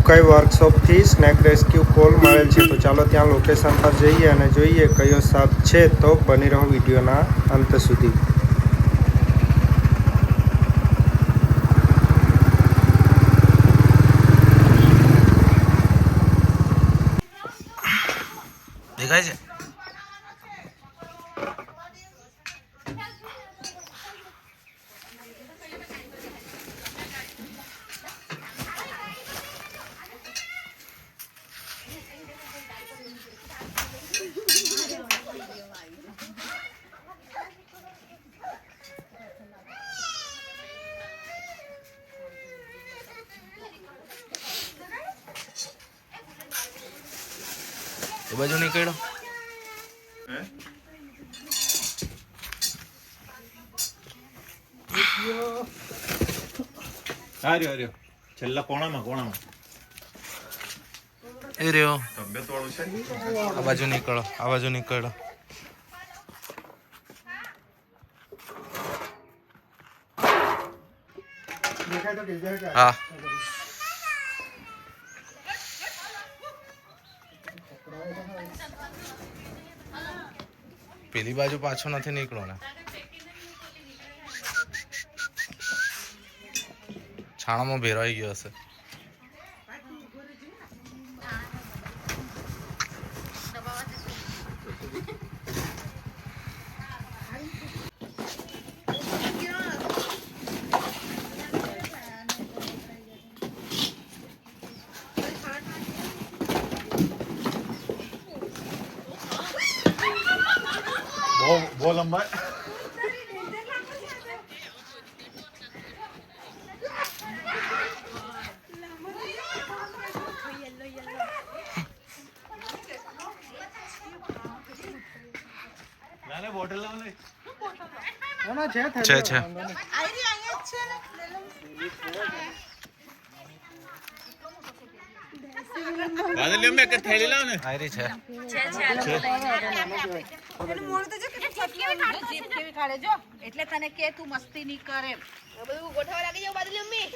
કઈ વર્કશોપથી snake rescue call મળેલ છે, તો ચાલો ત્યાં લોકેશન પર જઈએ અને જોઈએ કયો સાપ છે. તો બની રહો વિડીયોના અંત સુધી. દેખાય છે? એ બાજુ નીકળ્યો. છેલ્લા કોણામાં એ રહ્યો. તબિયત વાળું છે. આ બાજુ નીકળો, આ બાજુ નીકળો. હા, પેલી બાજુ પાછો નથી નીકળો ને. છાણામાં ભેરાઈ ગયો હશે. બહુ લંબા. બોટલ લાવ લે. છે. ગાદલીઓ મે કે થેલી લાવ ને. આયરી છે. એટલે તને કે તું મસ્તી નહીં કરે. બધું ગોઠવા લાગી જાવ બાદલી મમ્મી.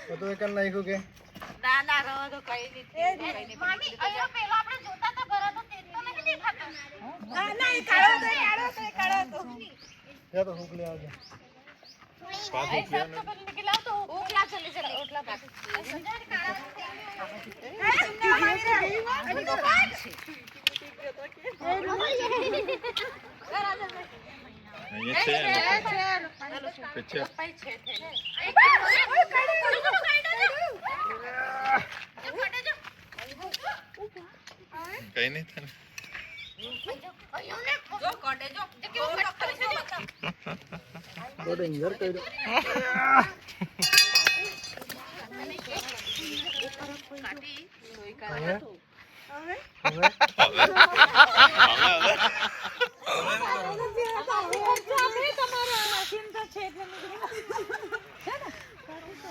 બધું એક નાખ્યું કે ના ના રહો તો કઈ નહીં. મામી અહીંયા પેલો આપણે જોતા તો ઘરે તો તે તો નહીં દેખાતો. ના ના એ કાળો તો યા તો હુક લે આવજો. પાસ सब तो पहले निकला तो ओटला चले ओटला पास કઈ નહીં તને. जो कोटे जो क्यों कट करे जो બહુ ડેન્જર કર્યો. काटी सोई करा तो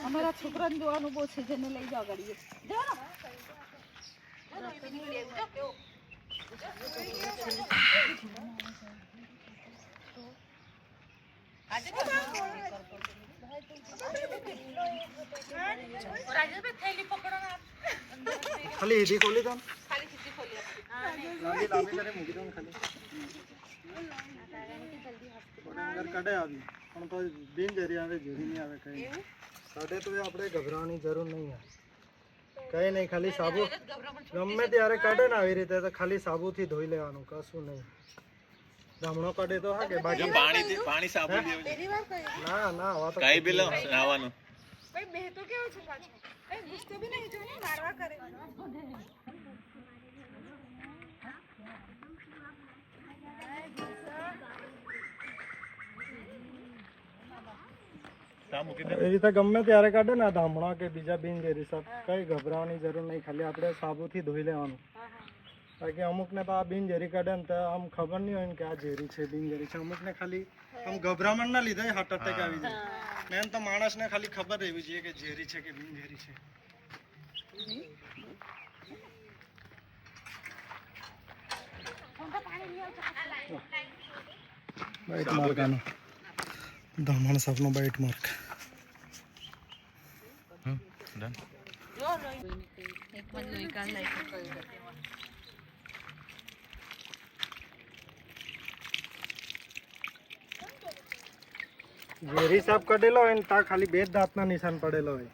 અમારા છોકરાને જોવાનું બહુ છે, જેને લઈ જાવ ગાડીએ ખાલી ઈધી ખોલી દો. ખાલી ખીચી ખોલી લાંબી કરે મૂકી દો ખાલી. અંદર કડે આવી પણ તો બિનજરી આવે, જરી નહીં આવે કઈ. કડે તો આપણે ગભરાવાની જરૂર નહીં આવે. કઈ નહીં, ખાલી સાબુ ગમે ત્યારે કડે ને આવી રીતે તો ખાલી સાબુથી ધોઈ લેવાનું, કશું નહીં. ધામણો કડે તો હા કે બાકી પાણી સાબુ દેવું. ના ના આવા તો કઈ બી લો નાવાનું. ભાઈ બે તો કેવું છે પાછું કઈ ગુસ્સો બી નહીં જોઈને મારવા કરે. એ રીતે ગમે ત્યારે કાઢે ને ધામણા કે બીજા બિનઝેરી સાપ, કઈ ગભરાવાની જરૂર નહીં. ખાલી આપણે સાબુથી ધોઈ લેવાનું. બાકી અમુક ને તો આ બિનઝેરી કાઢે ને તો આમ ખબર નહીં હોય ને કે આ ઝેરી છે, બિનઝેરી છે. અમુક ને ખાલી આમ ગભરામણ ના લીધે હાર્ટ એટેક આવી જાય. મેન તો માણસને ખાલી ખબર રહેવી જોઈએ કે ઝેરી છે કે બિનઝેરી છે. બાઈટ માર્ક આનો, ધામણ સાપનો બાઈટ માર્ક. ડન. ઝેરી સાપ કઢેલો હોય ને ત્યાં ખાલી બે જ દાંતના નિશાન પડેલો હોય.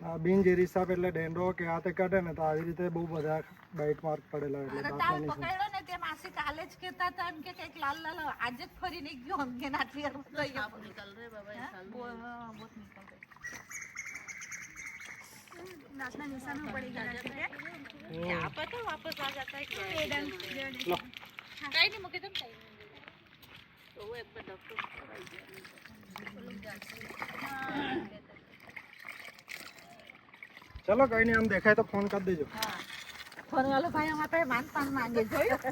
આ બિનઝેરી સાપ એટલે ડેન્ડો કે હાથે કાઢે ને તો આવી રીતે બહુ બધા બાઇટ માર્ક પડેલા હોય એટલે દાંતના નિશાન. પકડ્યો ને તે માસી કાલે જ કહેતા હતા એમ કે કંઈક લાલ લાલ આજે જ ફરીને ગયો એમ કે નાથી લઈ ગયો નિકલ રે બાબા સાલ બહુ નિકલ રે નાના નિશાન પડી ગયા આપે તો વાપસ આ જાતા है कहीं नहीं मुके तुम कहीं तो वो एक बार डॉक्टर ચલો કઈ નહીં, આમ દેખાય તો ફોન કરી દેજો. ફોન વાળો ભાઈ અમારા પાસે માન માંગે જોયું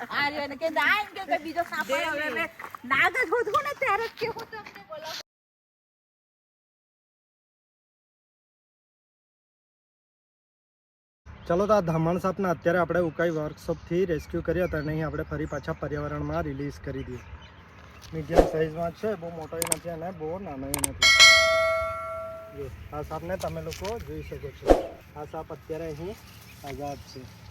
આ રહ્યો ને કે આ એમ કે બીજો સાપ આવ્યો હવે નાગ જ ગોધવું ને ત્યારે જ કેવું તમને બોલાવ. ચલો તો આ ધામણ સાપને અત્યારે આપણે ઉકાઈ વર્કશોપથી રેસ્ક્યુ કર્યા હતા અને અહીં આપણે ફરી પાછા પર્યાવરણમાં રિલીઝ કરી દઈએ. મીડિયમ સાઇઝમાં છે, બહુ મોટો નથી અને બહુ નાનો નથી. જો આ સાપને તમે લોકો જોઈ શકો છો. આ સાપ અત્યારે અહીં આઝાદ છે.